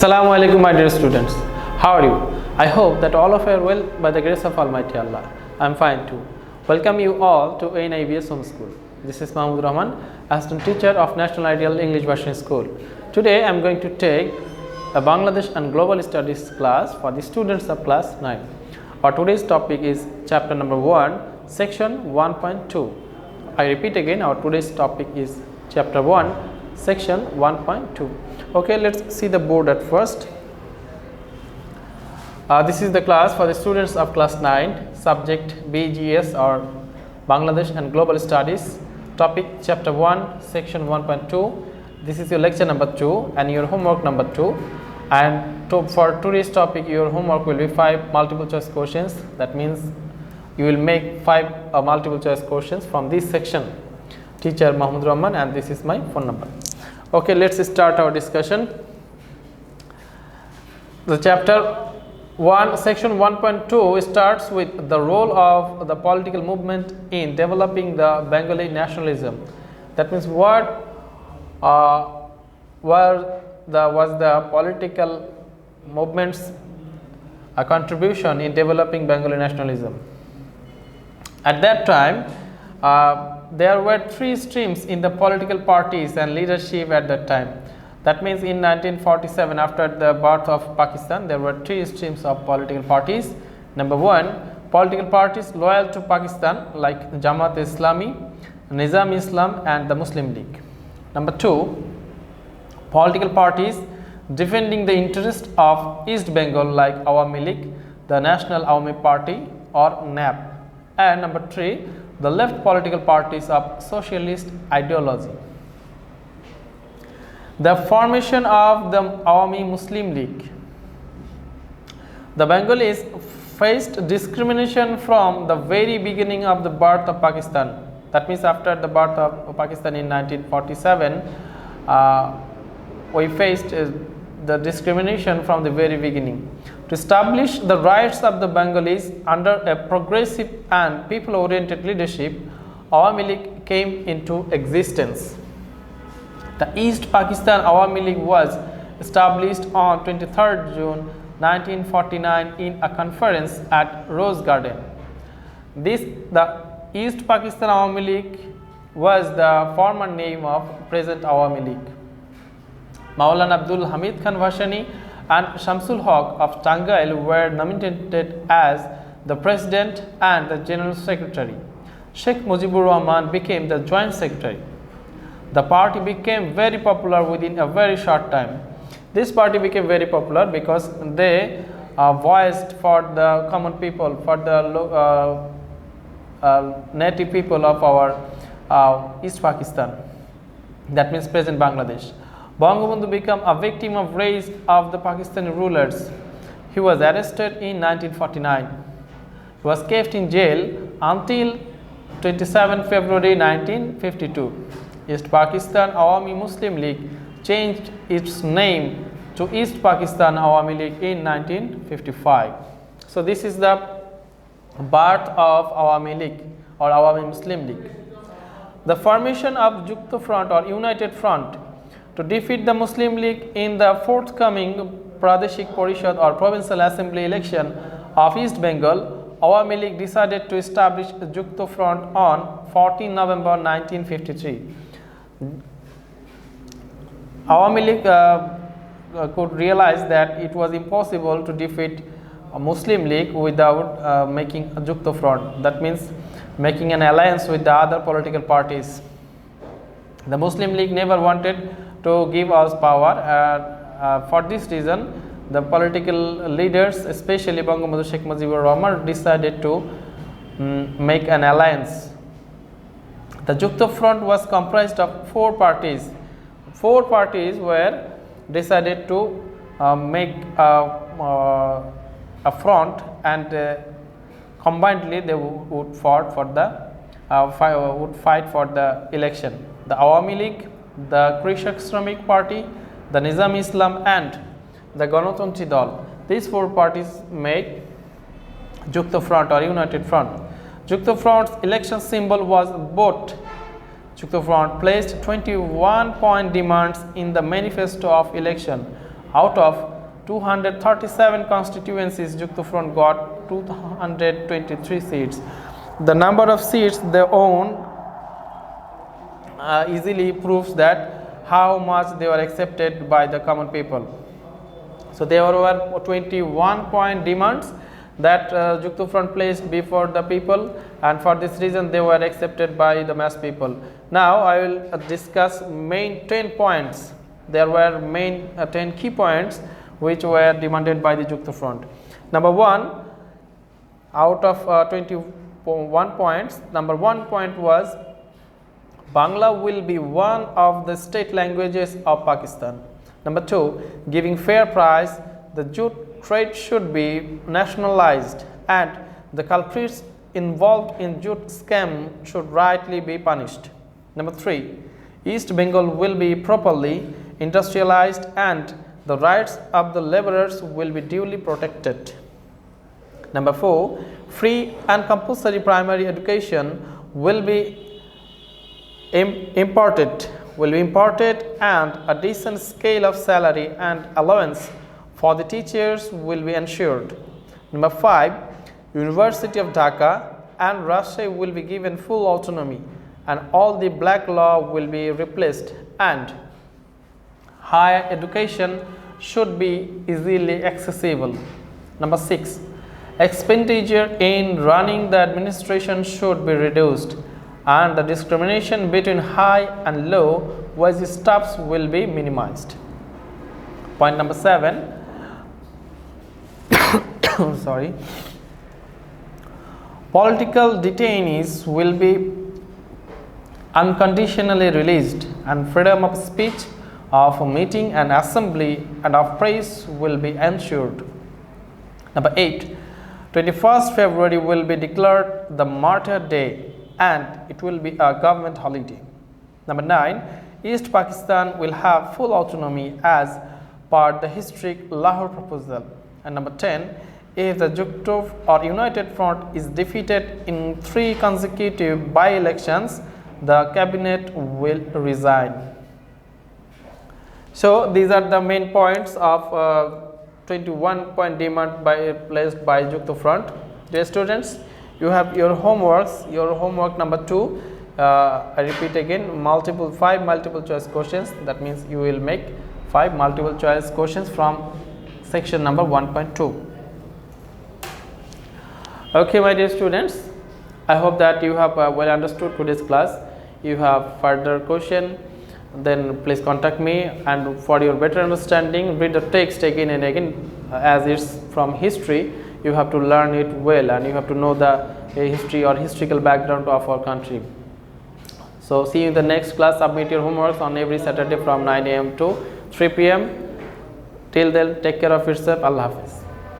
Assalamu alaikum, my dear students. How are you? I hope that all of you are well by the grace of Almighty Allah. I am fine too. Welcome you all to NIVS Home School. This is Mahmudur Rahman, assistant teacher of National Ideal English Version School. Today I am going to take a Bangladesh and Global Studies class for the students of class 9. Our today's topic is chapter number 1, section 1.2. I repeat again, our today's topic is chapter 1, section 1.2. Okay, let's see the board at first. This is the class for the students of class 9, subject BGS or Bangladesh and Global Studies, topic chapter 1, section 1.2. This is your lecture number 2 and your homework number 2. And for today's topic, your homework will be 5 multiple choice questions. That means you will make 5 multiple choice questions from this section. Teacher Mahmudur Rahman, and this is my phone number. Okay, let's start our discussion. The chapter 1, section 1.2 starts with the role of the political movement in developing the Bengali nationalism. That means what was the political movement's contribution in developing Bengali nationalism. At that time, there were 3 streams in the political parties and leadership at that time. That means in 1947, after the birth of Pakistan, there were 3 streams of political parties. Number 1, political parties loyal to Pakistan like Jamaat Islami, Nizam Islam and the Muslim League. Number 2, political parties defending the interest of East Bengal like Awami League, the National Awami Party or NAP. And number 3, the left political parties of socialist ideology. The formation of the Awami Muslim League. The Bengalis faced discrimination from the very beginning of the birth of Pakistan. That means after the birth of Pakistan in 1947, we faced the discrimination from the very beginning. To establish the rights of the Bengalis under a progressive and people-oriented leadership, Awami League came into existence. The East Pakistan Awami League was established on 23rd June 1949 in a conference at Rose Garden. The East Pakistan Awami League was the former name of present Awami League. Maulana Abdul Hamid Khan Bhashani and Shamsul Haq of Tangail were nominated as the president and the general secretary. Sheikh Mujibur Rahman became the joint secretary. The party became very popular within a very short time. This party became very popular because they voiced for the common people, for the native people of our East Pakistan. That means present Bangladesh. Bangabandhu became a victim of rage of the Pakistani rulers. He was arrested in 1949. He was kept in jail until 27 February 1952. East Pakistan Awami Muslim League changed its name to East Pakistan Awami League in 1955. So this is the birth of Awami League or Awami Muslim League. The formation of Jukta Front or United Front to defeat the Muslim League in the forthcoming Pradeshik Parishad or Provincial Assembly election of East Bengal, Awami League decided to establish the Jukta Front on 14 November 1953. Awami League could realize that it was impossible to defeat a Muslim League without making a Jukta Front. That means making an alliance with the other political parties. The Muslim League never wanted to give us power. For this reason, the political leaders, especially Bangabandhu Sheikh Mujibur Rahman, decided to make an alliance. The Jukta Front was comprised of 4 parties. 4 parties were decided to make a front, and combinedly they would fight for the election. The Awami League, the Krishak Shramik Party, the Nizam Islam and the Ganatantri Dal. These 4 parties made Jukta Front or United Front. Jukta Front's election symbol was boat. Chukta Front placed 21-point demands in the manifesto of election Out of 237 constituencies, Jukta Front got 223 seats. The number of seats they own easily proves that how much they were accepted by the common people. So there were 21 point demands that Jukta Front placed before the people, and for this reason they were accepted by the mass people. Now I will discuss main 10 points. There were main 10 key points which were demanded by the Jukta Front. Number 1, out of 21 points, number 1 point was Bangla will be one of the state languages of Pakistan. Number 2, giving fair price, the jute trade should be nationalized and the culprits involved in jute scam should rightly be punished. Number 3, East Bengal will be properly industrialized and the rights of the laborers will be duly protected. Number 4, free and compulsory primary education will be imported and a decent scale of salary and allowance for the teachers will be ensured. Number 5, University of Dhaka and Rajshahi will be given full autonomy and all the black law will be replaced, and higher education should be easily accessible. Number 6, expenditure in running the administration should be reduced and the discrimination between high and low wage staffs will be minimized. Point number 7, sorry, political detainees will be unconditionally released and freedom of speech, of meeting and assembly and of press will be ensured. Number 8, 21st February will be declared the Martyr Day and it will be a government holiday. Number 9, East Pakistan will have full autonomy as per the historic Lahore proposal. And number 10, if the Jukta or United Front is defeated in 3 consecutive by-elections, the cabinet will resign. So these are the main points of 21 point demand placed by Jukta Front. Dear students, you have your homeworks. Your homework number 2, I repeat again, 5 multiple choice questions. That means you will make 5 multiple choice questions from section number 1.2. Okay, my dear students, I hope that you have well understood today's class. You have further question, then please contact me, and for your better understanding, read the text again and again. As it's from history, you have to learn it well and you have to know the history or historical background of our country. So see you in the next class. Submit your homeworks on every Saturday from 9 AM to 3 PM. Till then, take care of yourself. Allah Hafiz.